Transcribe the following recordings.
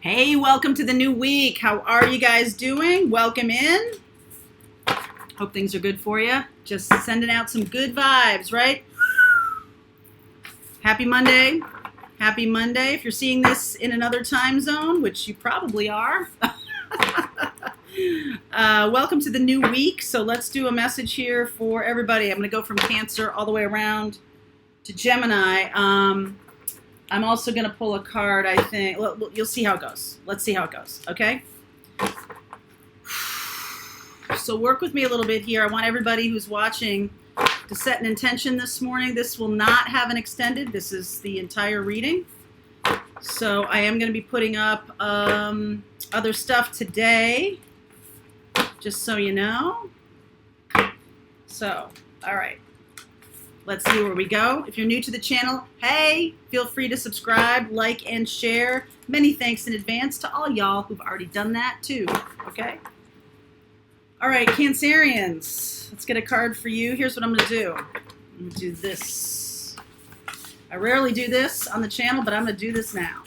Hey, welcome to the new week. How are you guys doing? Welcome in. Hope things are good for you. Just sending out some good vibes, right? Happy Monday. Happy Monday. If you're seeing this in another time zone, which you probably are. Welcome to the new week. So let's do a message here for everybody. I'm going to go from Cancer all the way around to Gemini. I'm also going to pull a card, I think. You'll see how it goes. Let's see how it goes, okay? So work with me a little bit here. I want everybody who's watching to set an intention this morning. This will not have an extended. This is the entire reading. So I am going to be putting up other stuff today, just so you know. So, all right. Let's see where we go. If you're new to the channel, hey, feel free to subscribe, like, and share. Many thanks in advance to all y'all who've already done that too, okay? All right, Cancerians, let's get a card for you. Here's what I'm going to do. I'm going to do this. I rarely do this on the channel, but I'm going to do this now,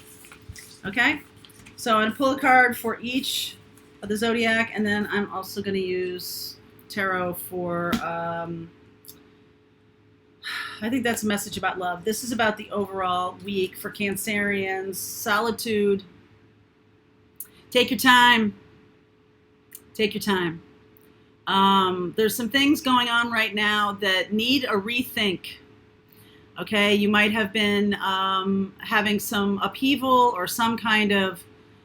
okay? So I'm going to pull a card for each of the Zodiac, and then I'm also going to use Tarot for... I think that's a message about love. This is about the overall week for Cancerians. Solitude. Take your time. Take your time. There's some things going on right now that need a rethink. Okay, you might have been having some upheaval or some kind of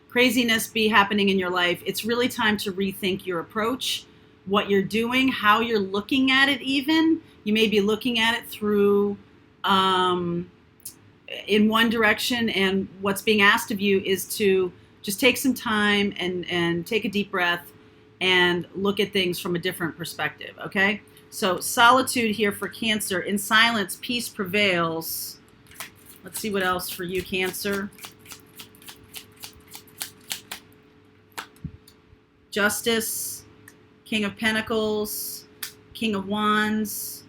craziness be happening in your life. It's really time to rethink your approach, what you're doing, how you're looking at it even. You may be looking at it through in one direction, and what's being asked of you is to just take some time and take a deep breath and look at things from a different perspective, okay? So solitude here for Cancer. In silence, peace prevails. Let's see what else for you, Cancer. Justice, King of Pentacles, King of Wands,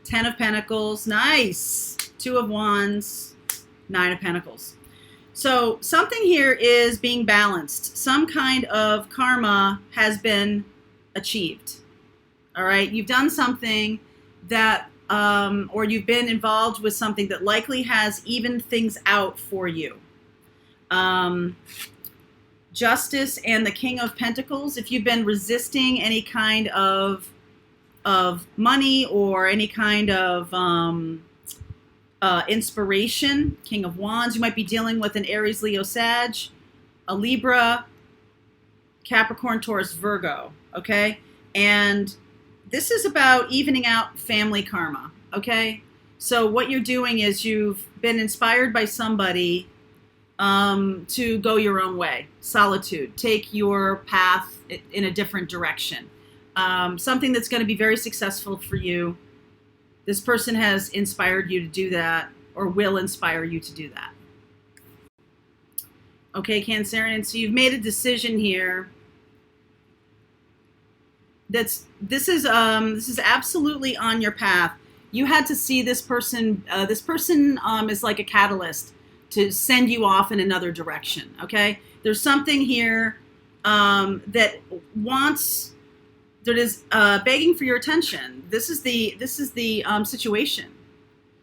10 of Pentacles, nice. 2 of Wands, 9 of Pentacles. So something here is being balanced. Some kind of karma has been achieved. All right, you've done something that, or you've been involved with something that likely has evened things out for you. Justice and the King of Pentacles, if you've been resisting any kind of money or any kind of inspiration, King of Wands. You might be dealing with an Aries, Leo, Sag, a Libra, Capricorn, Taurus, Virgo, okay? And this is about evening out family karma, okay? So what you're doing is you've been inspired by somebody to go your own way. Solitude. Take your path in a different direction. Something that's going to be very successful for you. This person has inspired you to do that, or will inspire you to do that. Okay, Cancerian, so you've made a decision here. This is absolutely on your path. You had to see this person. This person is like a catalyst to send you off in another direction. Okay, there's something here that is begging for your attention. This is the situation.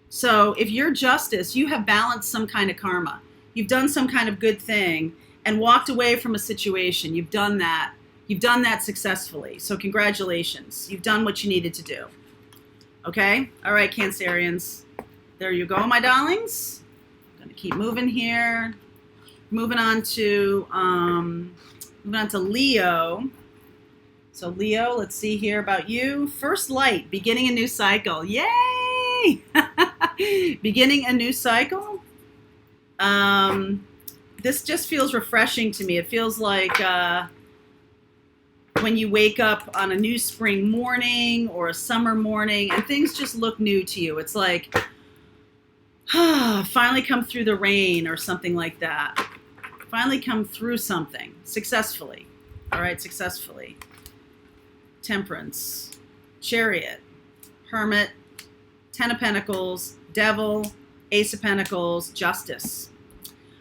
So if you're Justice, you have balanced some kind of karma. You've done some kind of good thing and walked away from a situation. You've done that. You've done that successfully. So congratulations. You've done what you needed to do. Okay? All right, Cancerians. There you go, my darlings. I'm going to keep moving here. Moving on to Leo. So Leo, let's see here about you. First light, beginning a new cycle. Yay! Beginning a new cycle. This just feels refreshing to me. It feels like when you wake up on a new spring morning or a summer morning and things just look new to you. It's like, finally come through the rain or something like that. Finally come through something successfully. All right, successfully. Temperance, Chariot, Hermit, 10 of Pentacles, Devil, Ace of Pentacles, Justice.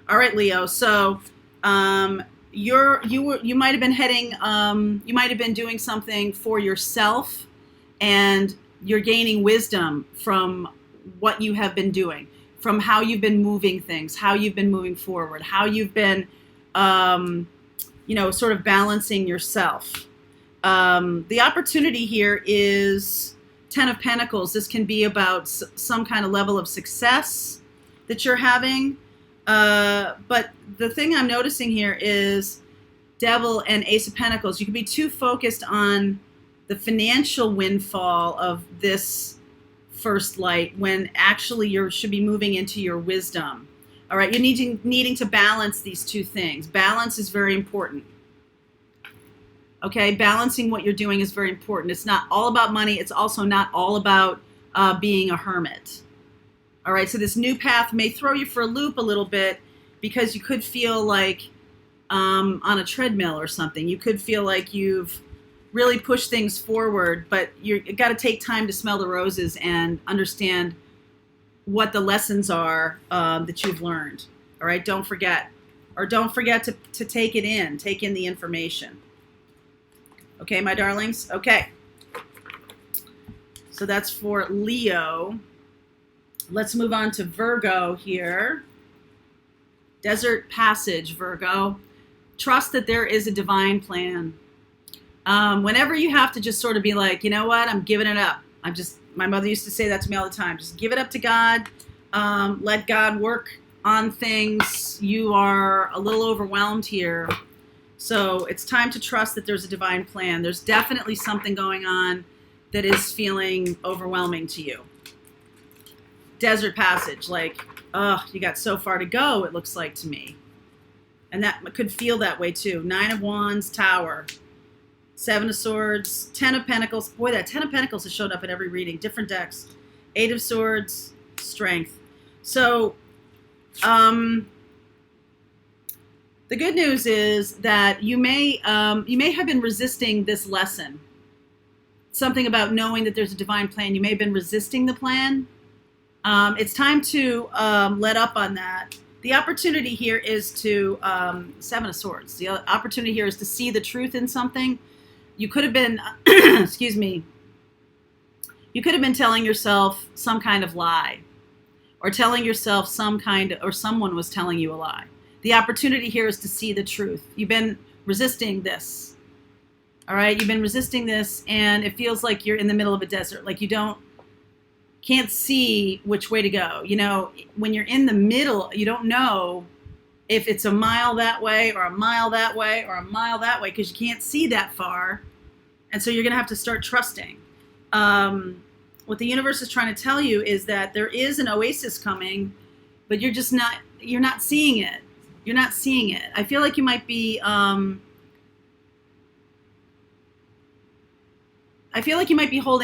All right, Leo. So You might have been heading, you might have been doing something for yourself, and you're gaining wisdom from what you have been doing, from how you've been moving things, how you've been moving forward, how you've been, sort of balancing yourself. The opportunity here is Ten of Pentacles. This can be about some kind of level of success that you're having. But the thing I'm noticing here is Devil and Ace of Pentacles. You can be too focused on the financial windfall of this first light when actually you should be moving into your wisdom. All right, you're needing to balance these two things. Balance is very important. Okay, balancing what you're doing is very important. It's not all about money. It's also not all about being a hermit. All right, so this new path may throw you for a loop a little bit because you could feel like on a treadmill or something. You could feel like you've really pushed things forward, but you've got to take time to smell the roses and understand what the lessons are that you've learned. All right, don't forget to take it in, take in the information. Okay, my darlings? Okay. So that's for Leo. Let's move on to Virgo here. Desert Passage, Virgo. Trust that there is a divine plan. Whenever you have to just sort of be like, you know what, I'm giving it up. My mother used to say that to me all the time. Just give it up to God. Let God work on things. You are a little overwhelmed here. So it's time to trust that there's a divine plan. There's definitely something going on that is feeling overwhelming to you. Desert Passage, like, you got so far to go, it looks like to me. And that could feel that way too. Nine of Wands, Tower. Seven of Swords, Ten of Pentacles. Boy, that Ten of Pentacles has showed up in every reading, different decks. Eight of Swords, Strength. So, the good news is that you may have been resisting this lesson. Something about knowing that there's a divine plan. You may have been resisting the plan. It's time to let up on that. The opportunity here is to, Seven of Swords. The opportunity here is to see the truth in something. You could have been, excuse me, you could have been telling yourself some kind of lie, or telling yourself or someone was telling you a lie. The opportunity here is to see the truth. You've been resisting this. All right, you've been resisting this, and it feels like you're in the middle of a desert, like you can't see which way to go. You know, when you're in the middle, you don't know if it's a mile that way or a mile that way or a mile that way, because you can't see that far. And so you're going to have to start trusting. What the universe is trying to tell you is that there is an oasis coming, but you're not seeing it. You're not seeing it. I feel like you might be, holding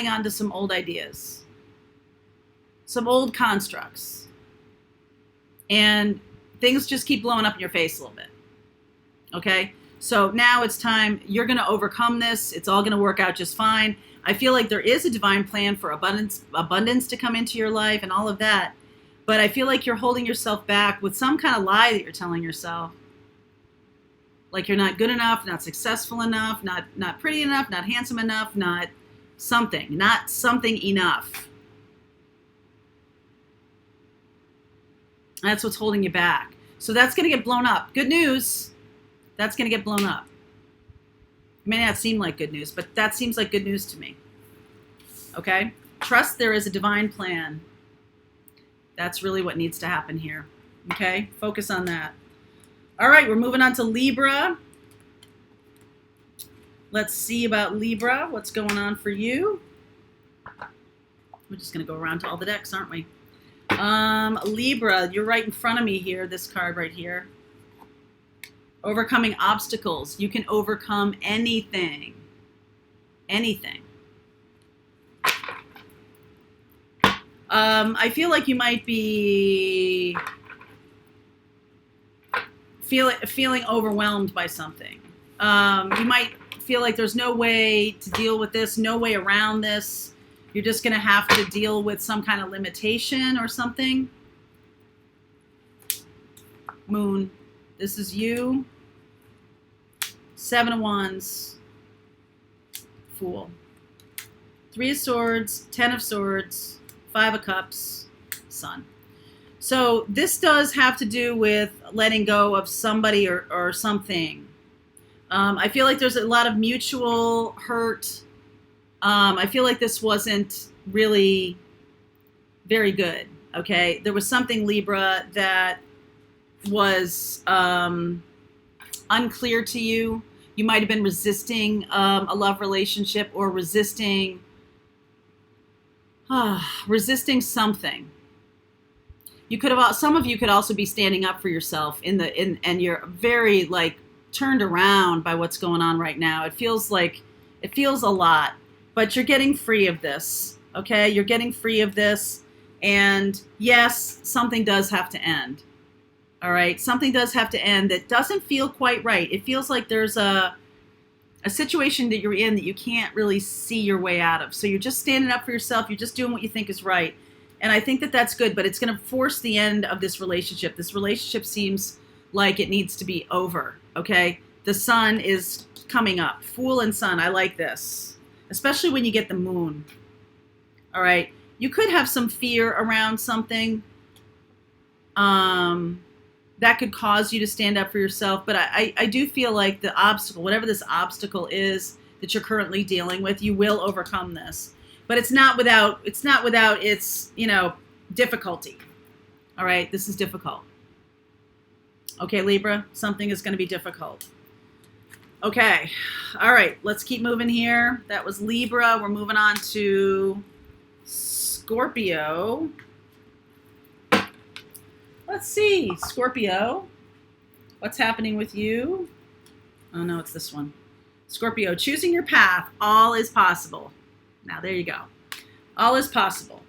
on to some old ideas, some old constructs, and things just keep blowing up in your face a little bit. Okay? So now it's time. You're going to overcome this. It's all going to work out just fine. I feel like there is a divine plan for abundance to come into your life and all of that. But I feel like you're holding yourself back with some kind of lie that you're telling yourself. Like you're not good enough, not successful enough, not pretty enough, not handsome enough, not something enough. That's what's holding you back. So that's going to get blown up. Good news. That's going to get blown up. It may not seem like good news, but that seems like good news to me. Okay? Trust there is a divine plan. That's really what needs to happen here. Okay? Focus on that. All right, we're moving on to Libra. Let's see about Libra. What's going on for you? We're just going to go around to all the decks, aren't we? Libra, you're right in front of me here, this card right here. Overcoming obstacles. You can overcome anything. Anything. I feel like you might be feeling overwhelmed by something. You might feel like there's no way to deal with this, no way around this. You're just going to have to deal with some kind of limitation or something. Moon, this is you. Seven of Wands, Fool. Three of Swords, Ten of Swords, Five of Cups, Sun. So this does have to do with letting go of somebody or something. I feel like there's a lot of mutual hurt. I feel like this wasn't really very good, okay? There was something, Libra, that was unclear to you. You might have been resisting a love relationship or resisting something. You could have, some of you could also be standing up for yourself and you're very like turned around by what's going on right now. It feels a lot, but you're getting free of this. Okay. You're getting free of this. And yes, something does have to end. All right. Something does have to end that doesn't feel quite right. It feels like there's a situation that you're in that you can't really see your way out of. So you're just standing up for yourself. You're just doing what you think is right. And I think that that's good, but it's going to force the end of this relationship. This relationship seems like it needs to be over, okay? The Sun is coming up. Fool and Sun, I like this, especially when you get the Moon, all right? You could have some fear around something that could cause you to stand up for yourself, but I do feel like the obstacle, whatever this obstacle is that you're currently dealing with, you will overcome this. But it's not without its, difficulty. All right, this is difficult. Okay, Libra, something is going to be difficult. Okay, all right, let's keep moving here. That was Libra. We're moving on to Scorpio. Let's see, Scorpio, what's happening with you? Oh, no, it's this one. Scorpio, choosing your path, all is possible. Now, there you go. All is possible.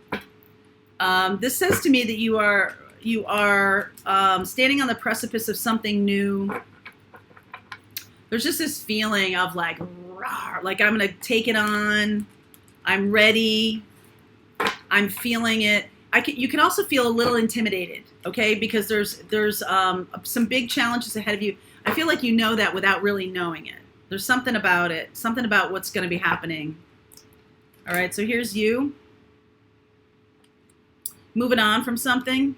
This says to me that you are standing on the precipice of something new. There's just this feeling of like I'm going to take it on. I'm ready. I'm feeling it. You can also feel a little intimidated, okay? Because there's some big challenges ahead of you. I feel like you know that without really knowing it. There's something about it, something about what's going to be happening. All right, so here's you. Moving on from something.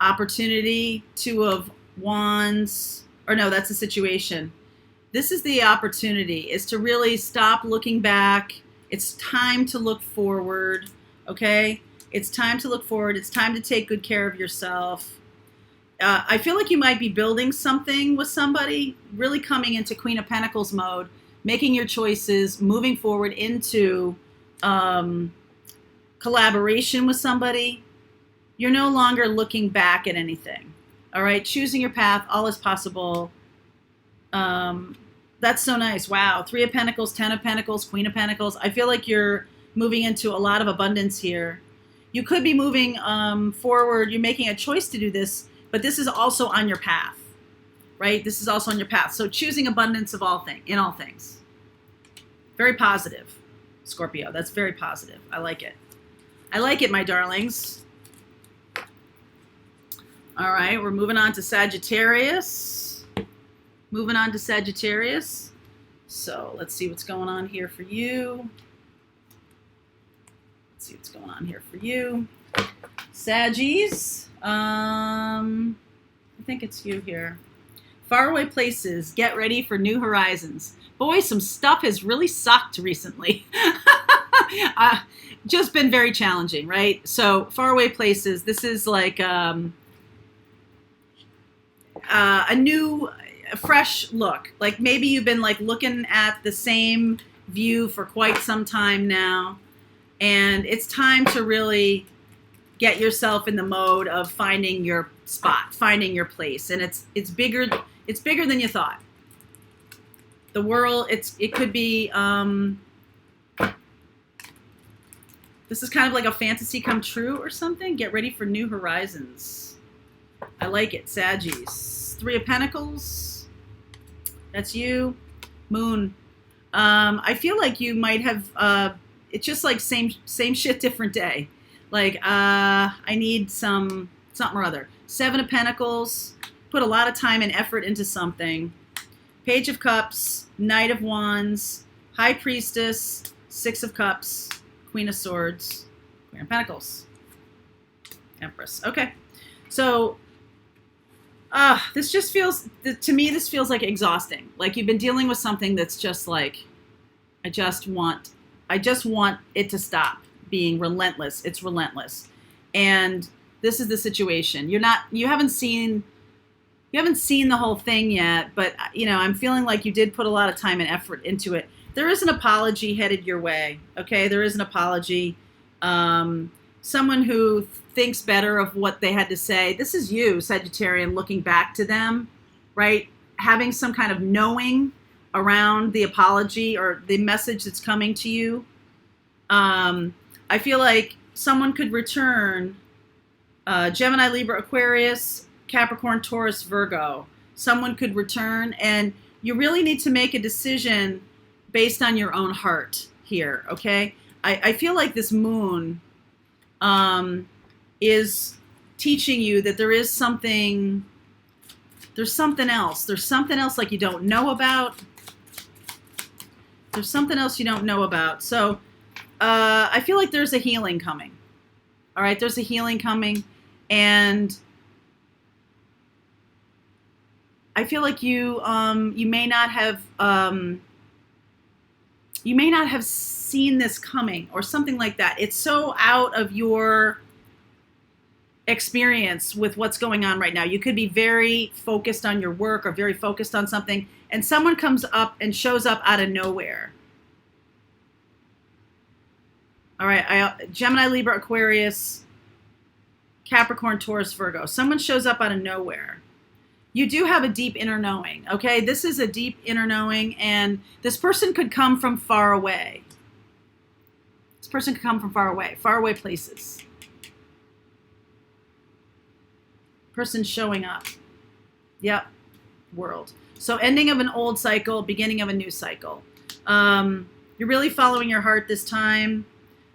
Opportunity, Two of Wands. Or no, that's a situation. This is the opportunity, is to really stop looking back. It's time to look forward, okay? It's time to look forward. It's time to take good care of yourself. I feel like you might be building something with somebody, really coming into Queen of Pentacles mode, making your choices, moving forward into collaboration with somebody. You're no longer looking back at anything. All right, choosing your path, all is possible. That's so nice. Wow, Three of Pentacles, Ten of Pentacles, Queen of Pentacles. I feel like you're moving into a lot of abundance here. You could be moving forward. You're making a choice to do this, but this is also on your path, right? This is also on your path. So choosing abundance in all things. Very positive, Scorpio. That's very positive. I like it. I like it, my darlings. All right, we're moving on to Sagittarius. So let's see what's going on here for you. Saggies. I think it's you here. Faraway places. Get ready for new horizons. Boy, some stuff has really sucked recently. Just been very challenging, right? So faraway places. This is like a fresh look. Like maybe you've been like looking at the same view for quite some time now. And it's time to really get yourself in the mode of finding your spot, finding your place. And it's bigger than you thought. The world, it could be, this is kind of like a fantasy come true or something. Get ready for new horizons. I like it, Saggies. Three of Pentacles. That's you. Moon. I feel like you might have, it's just like same shit, different day. Like, I need something or other. Seven of Pentacles. Put a lot of time and effort into something. Page of Cups, Knight of Wands, High Priestess, Six of Cups, Queen of Swords, Queen of Pentacles, Empress. Okay. So this just feels, to me, this feels like exhausting. Like you've been dealing with something that's just like, I just want it to stop being relentless. It's relentless. And this is the situation. You haven't seen the whole thing yet, but I'm feeling like you did put a lot of time and effort into it. There is an apology headed your way. Okay. There is an apology. Someone who thinks better of what they had to say. This is you, Sagittarian, looking back to them, right? Having some kind of knowing around the apology or the message that's coming to you. I feel like someone could return Gemini, Libra, Aquarius, Capricorn, Taurus, Virgo. Someone could return, and you really need to make a decision based on your own heart here, okay? I feel like this moon is teaching you that there's something else. There's something else like you don't know about. There's something else you don't know about. So I feel like there's a healing coming. All right, there's a healing coming, and I feel like you may not have seen this coming or something like that. It's so out of your experience with what's going on right now. You could be very focused on your work or very focused on something, and someone comes up and shows up out of nowhere. All right, Gemini, Libra, Aquarius, Capricorn, Taurus, Virgo. Someone shows up out of nowhere. You do have a deep inner knowing, okay? This is a deep inner knowing, and this person could come from far away. This person could come from far away places. Person showing up. Yep, world. So ending of an old cycle, beginning of a new cycle. You're really following your heart this time.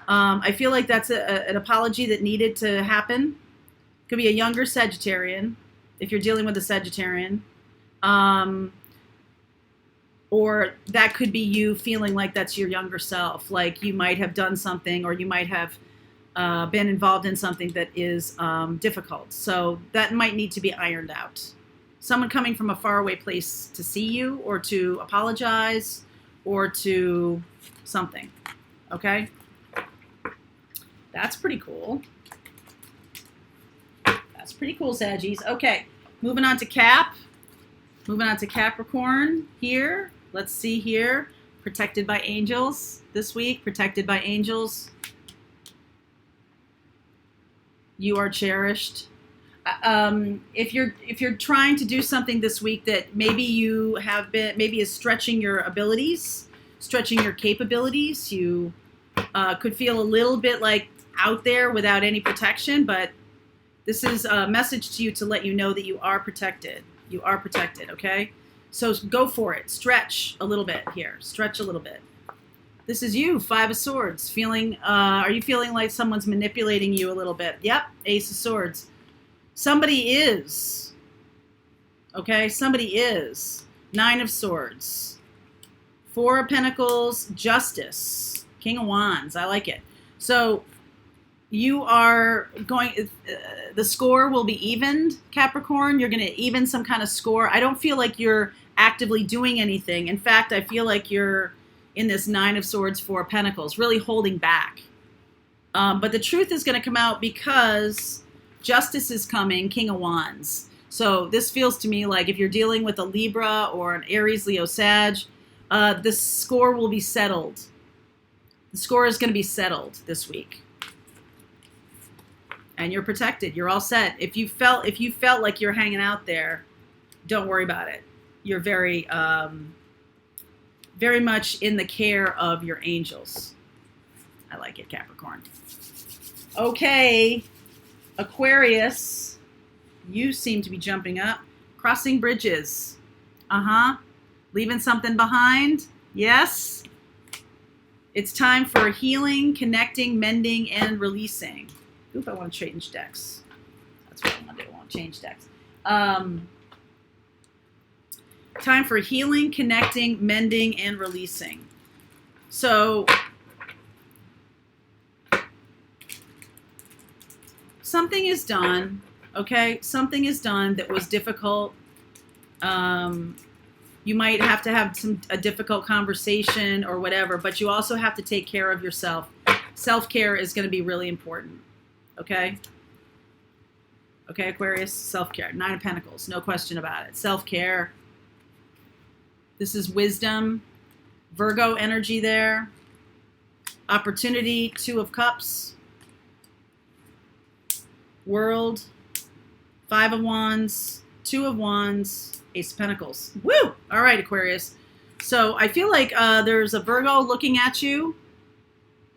I feel like that's an apology that needed to happen. Could be a younger Sagittarian, if you're dealing with a Sagittarian. Or that could be you feeling like that's your younger self. Like you might have done something, or you might have been involved in something that is difficult. So that might need to be ironed out. Someone coming from a faraway place to see you, or to apologize, or to something. Okay? That's pretty cool. That's pretty cool, Saggies. Okay, moving on to Moving on to Capricorn here. Let's see here. Protected by angels this week. Protected by angels. You are cherished. If you're trying to do something this week that maybe is stretching your abilities, stretching your capabilities, you could feel a little bit like out there without any protection, but this is a message to you to let you know that you are protected. You are protected, okay? So go for it. Stretch a little bit here. Stretch a little bit. This is you, Five of Swords. Are you feeling like someone's manipulating you a little bit? Yep, Ace of Swords. Somebody is. Okay, somebody is. Nine of Swords. Four of Pentacles, Justice. King of Wands, I like it. So you are going, the score will be evened, Capricorn. You're going to even some kind of score. I don't feel like you're actively doing anything. In fact, I feel like you're in this Nine of Swords, Four of Pentacles, really holding back. But the truth is going to come out because Justice is coming, King of Wands. So this feels to me like if you're dealing with a Libra or an Aries, Leo, Sag, the score will be settled. The score is going to be settled this week. And you're protected. You're all set. If you felt like you're hanging out there, don't worry about it. You're very, very much in the care of your angels. I like it, Capricorn. Okay, Aquarius, you seem to be jumping up. Crossing bridges. Leaving something behind. Yes. It's time for healing, connecting, mending, and releasing. Oop, I want to change decks. That's what I want to do. I want to change decks. Time for healing, connecting, mending, and releasing. So something is done, okay? Something is done that was difficult. You might have to have a difficult conversation or whatever, but you also have to take care of yourself. Self-care is going to be really important, okay? Okay, Aquarius, self-care. 9 of Pentacles, no question about it. Self-care. This is wisdom. Virgo energy there. Opportunity, 2 of Cups. World, 5 of Wands, 2 of Wands, Ace of Pentacles. Woo! All right, Aquarius. So I feel like there's a Virgo looking at you.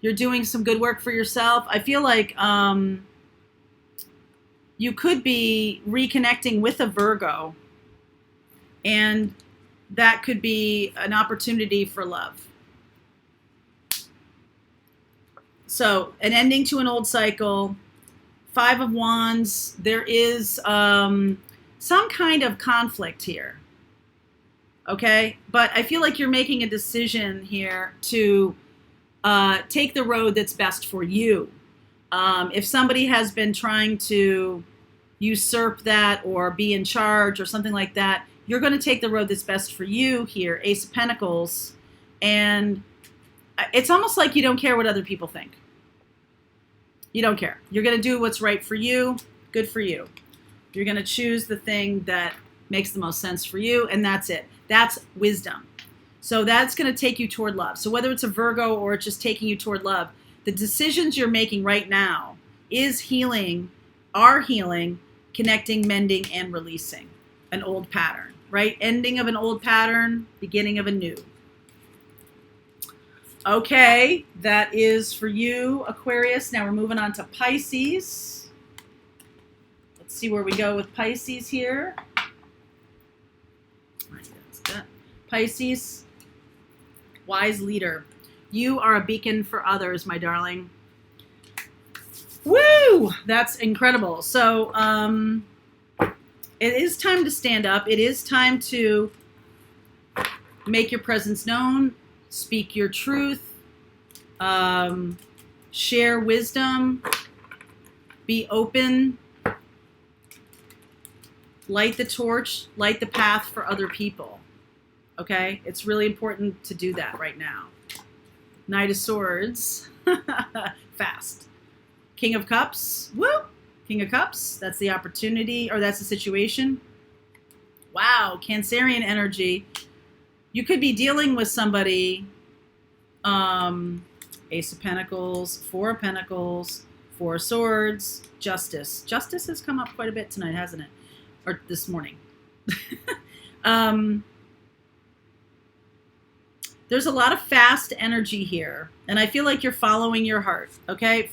You're doing some good work for yourself. I feel like you could be reconnecting with a Virgo, and that could be an opportunity for love. So an ending to an old cycle. 5 of Wands. There is some kind of conflict here. Okay? But I feel like you're making a decision here to take the road that's best for you. If somebody has been trying to usurp that or be in charge or something like that, you're going to take the road that's best for you here, Ace of Pentacles. And it's almost like you don't care what other people think. You don't care. You're going to do what's right for you. Good for you. You're going to choose the thing that makes the most sense for you, and that's it. That's wisdom. So that's going to take you toward love. So whether it's a Virgo or it's just taking you toward love, the decisions you're making right now is healing, are healing, connecting, mending, and releasing an old pattern, right? Ending of an old pattern, beginning of a new. Okay, that is for you, Aquarius. Now we're moving on to Pisces. Let's see where we go with Pisces here. Pisces, wise leader. You are a beacon for others, my darling. Woo! That's incredible. So it is time to stand up. It is time to make your presence known, speak your truth, share wisdom, be open, light the torch, light the path for other people. Okay? It's really important to do that right now. Knight of Swords. Fast. King of Cups. Woo! King of Cups. That's the opportunity, or that's the situation. Wow. Cancerian energy. You could be dealing with somebody. Ace of Pentacles, 4 of Pentacles, 4 of Swords, Justice. Justice has come up quite a bit tonight, hasn't it? Or this morning. There's a lot of fast energy here, and I feel like you're following your heart, okay?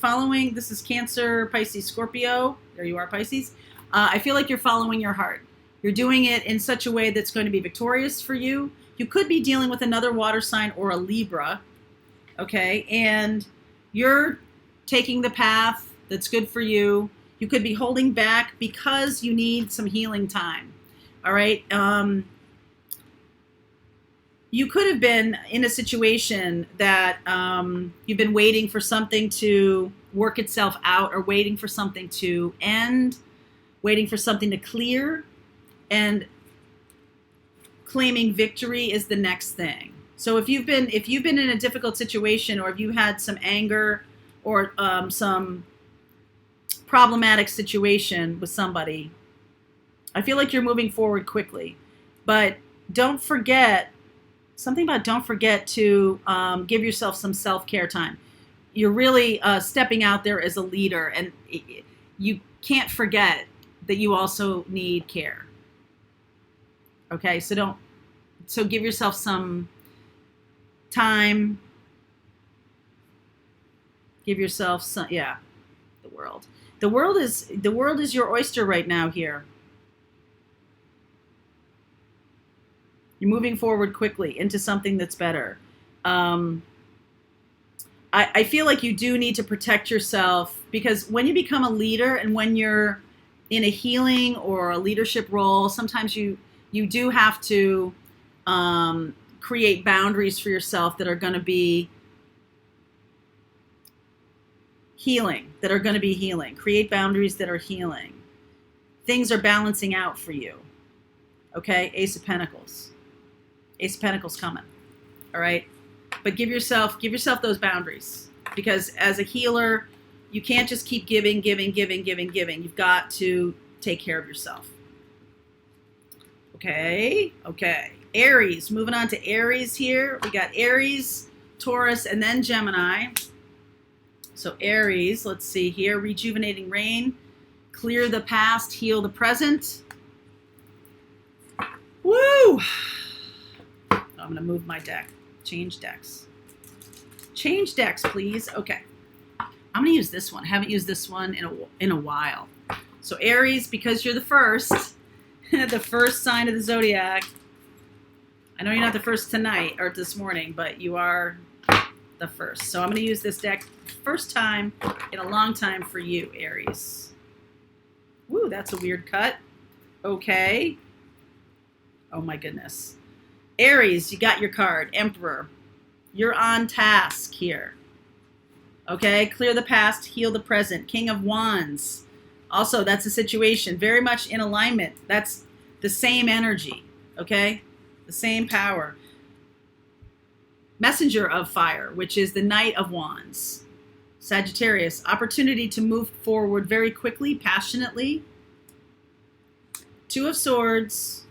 This is Cancer, Pisces, Scorpio. There you are, Pisces. I feel like you're following your heart. You're doing it in such a way that's going to be victorious for you. You could be dealing with another water sign or a Libra, okay? And you're taking the path that's good for you. You could be holding back because you need some healing time, all right? You could have been in a situation that you've been waiting for something to work itself out, or waiting for something to end, waiting for something to clear, and claiming victory is the next thing. So if you've been in a difficult situation, or if you had some anger or some problematic situation with somebody, I feel like you're moving forward quickly. But don't forget to give yourself some self-care time. You're really stepping out there as a leader, and you can't forget that you also need care. Okay, so give yourself some time. Give yourself some, the world. The world is your oyster right now here. You're moving forward quickly into something that's better. I feel like you do need to protect yourself, because when you become a leader and when you're in a healing or a leadership role, sometimes you you do have to create boundaries for yourself that are going to be healing, Create boundaries that are healing. Things are balancing out for you. Okay? Ace of Pentacles. Ace of Pentacles coming. All right? But give yourself those boundaries, because as a healer, you can't just keep giving. You've got to take care of yourself. Okay. Aries. Moving on to Aries here. We got Aries, Taurus, and then Gemini. So Aries, let's see here. Rejuvenating rain. Clear the past, heal the present. Woo! I'm going to move my deck. Change decks. Change decks, please. Okay. I'm going to use this one. I haven't used this one in a while. So Aries, because you're the first, the first sign of the zodiac. I know you're not the first tonight or this morning, but you are the first. So I'm going to use this deck first time in a long time for you, Aries. Woo, that's a weird cut. Okay. Oh my goodness. Aries, you got your card, Emperor. You're on task here. Okay, clear the past, heal the present. King of Wands. Also, that's a situation very much in alignment. That's the same energy, okay? The same power. Messenger of Fire, which is the Knight of Wands. Sagittarius, opportunity to move forward very quickly, passionately. Two of Swords,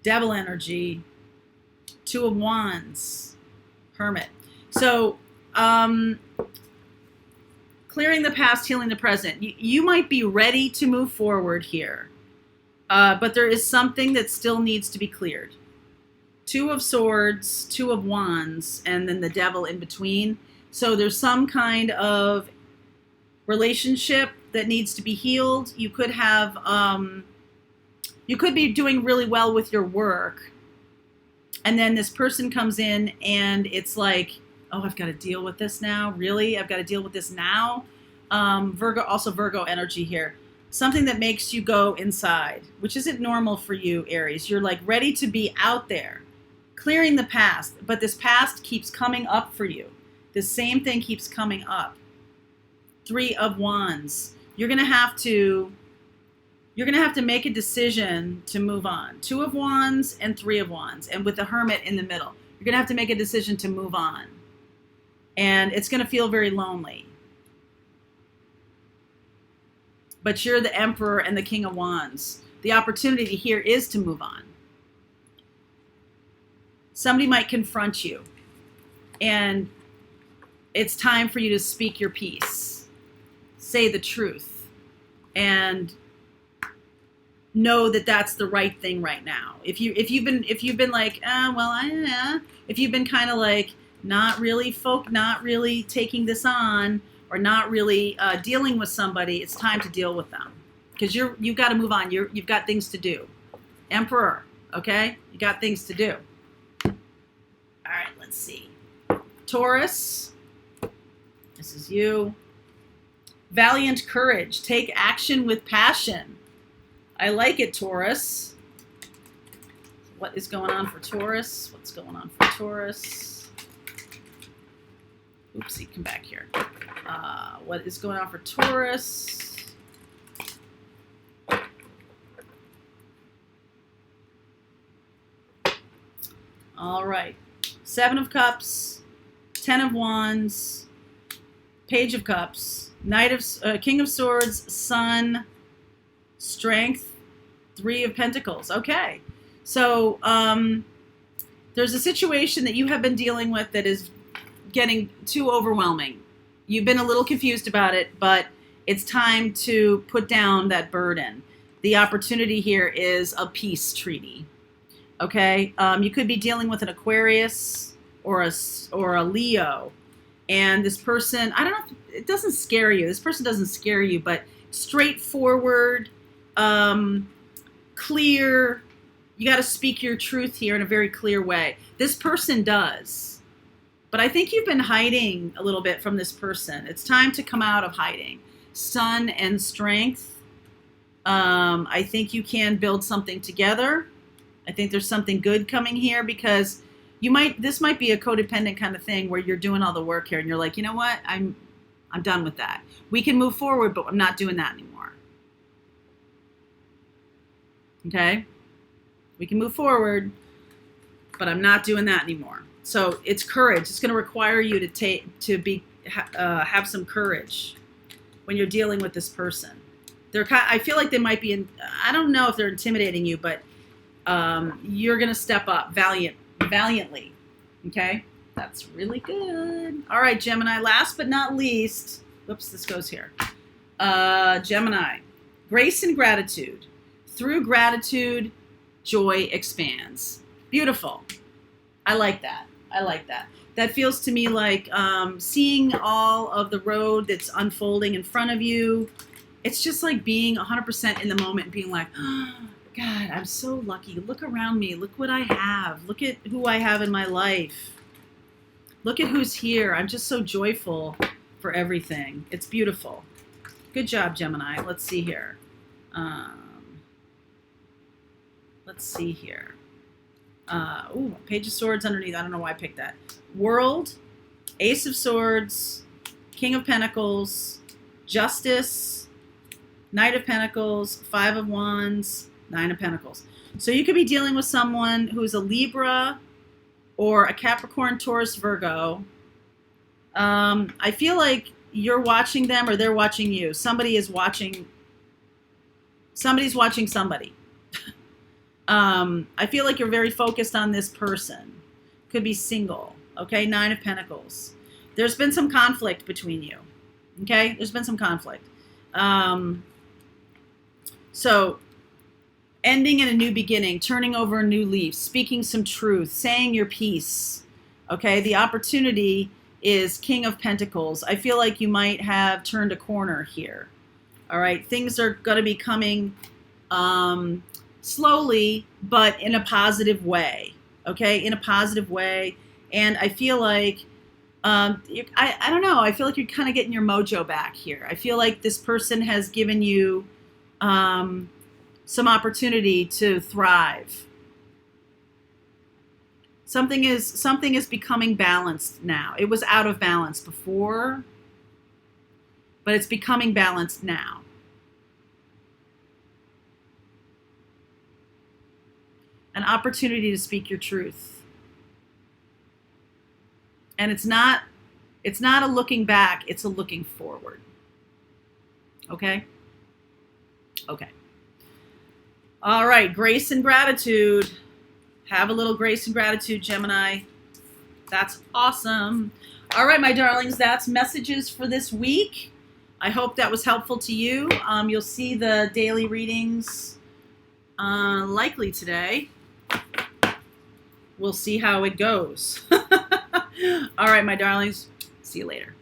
Devil energy. Two of Wands, Hermit. So, clearing the past, healing the present. You might be ready to move forward here, but there is something that still needs to be cleared. Two of Swords, Two of Wands, and then the Devil in between. So there's some kind of relationship that needs to be healed. You could have, you could be doing really well with your work, and then this person comes in and it's like, oh, I've got to deal with this now. Really? I've got to deal with this now. Virgo, also Virgo energy here. Something that makes you go inside, which isn't normal for you, Aries. You're like ready to be out there, clearing the past, but this past keeps coming up for you. The same thing keeps coming up. Three of Wands. You're going to have to make a decision to move on. Two of Wands and Three of Wands, and with the Hermit in the middle. You're going to have to make a decision to move on. And it's going to feel very lonely. But you're the Emperor and the King of Wands. The opportunity here is to move on. Somebody might confront you, and it's time for you to speak your piece. Say the truth. And know that that's the right thing right now. If you've been like, if you've been kind of like not really taking this on, or not really dealing with somebody, it's time to deal with them, because you've got to move on. You've got things to do. Emperor, okay? You got things to do. All right, let's see. Taurus, this is you. Valiant courage. Take action with passion. I like it, Taurus. What is going on for Taurus? What's going on for Taurus? Oopsie, come back here. What is going on for Taurus? All right. Seven of Cups, Ten of Wands, Page of Cups, King of Swords, Sun, Strength, Three of Pentacles. Okay. So there's a situation that you have been dealing with that is getting too overwhelming. You've been a little confused about it, but it's time to put down that burden. The opportunity here is a peace treaty. Okay? You could be dealing with an Aquarius or a Leo. And this person, I don't know, it doesn't scare you. This person doesn't scare you, but straightforward, clear. You got to speak your truth here in a very clear way. This person does. But I think you've been hiding a little bit from this person. It's time to come out of hiding. Sun and Strength. I think you can build something together. I think there's something good coming here because this might be a codependent kind of thing where you're doing all the work here and you're like, you know what? I'm done with that. We can move forward, but I'm not doing that anymore. Okay? We can move forward, but I'm not doing that anymore. So it's courage. It's going to require you to have some courage when you're dealing with this person. I feel like they might be I don't know if they're intimidating you, but you're going to step up valiantly. Okay? That's really good. All right, Gemini, last but not least. Whoops, this goes here. Gemini, grace and gratitude. Through gratitude, joy expands. Beautiful. I like that. I like that. That feels to me like seeing all of the road that's unfolding in front of you. It's just like being 100% in the moment and being like, oh, God, I'm so lucky. Look around me. Look what I have. Look at who I have in my life. Look at who's here. I'm just so joyful for everything. It's beautiful. Good job, Gemini. Let's see here. Page of Swords underneath. I don't know why I picked that. World, Ace of Swords, King of Pentacles, Justice, Knight of Pentacles, Five of Wands, Nine of Pentacles. So you could be dealing with someone who's a Libra or a Capricorn, Taurus, Virgo. I feel like you're watching them or they're watching you. Somebody's watching somebody. I feel like you're very focused on this person. Could be single. Okay, Nine of Pentacles. There's been some conflict between you. Okay, there's been some conflict. So, ending in a new beginning, turning over a new leaf, speaking some truth, saying your piece. Okay, the opportunity is King of Pentacles. I feel like you might have turned a corner here. All right, things are going to be coming slowly, but in a positive way. Okay, in a positive way. And I feel like, I don't know, I feel like you're kind of getting your mojo back here. I feel like this person has given you some opportunity to thrive. Something is becoming balanced now. It was out of balance before, but it's becoming balanced now. An opportunity to speak your truth. And it's not a looking back, it's a looking forward. Okay? Okay. All right, grace and gratitude. Have a little grace and gratitude, Gemini. That's awesome. All right, my darlings, that's messages for this week. I hope that was helpful to you. You'll see the daily readings likely today. We'll see how it goes. All right, my darlings. See you later.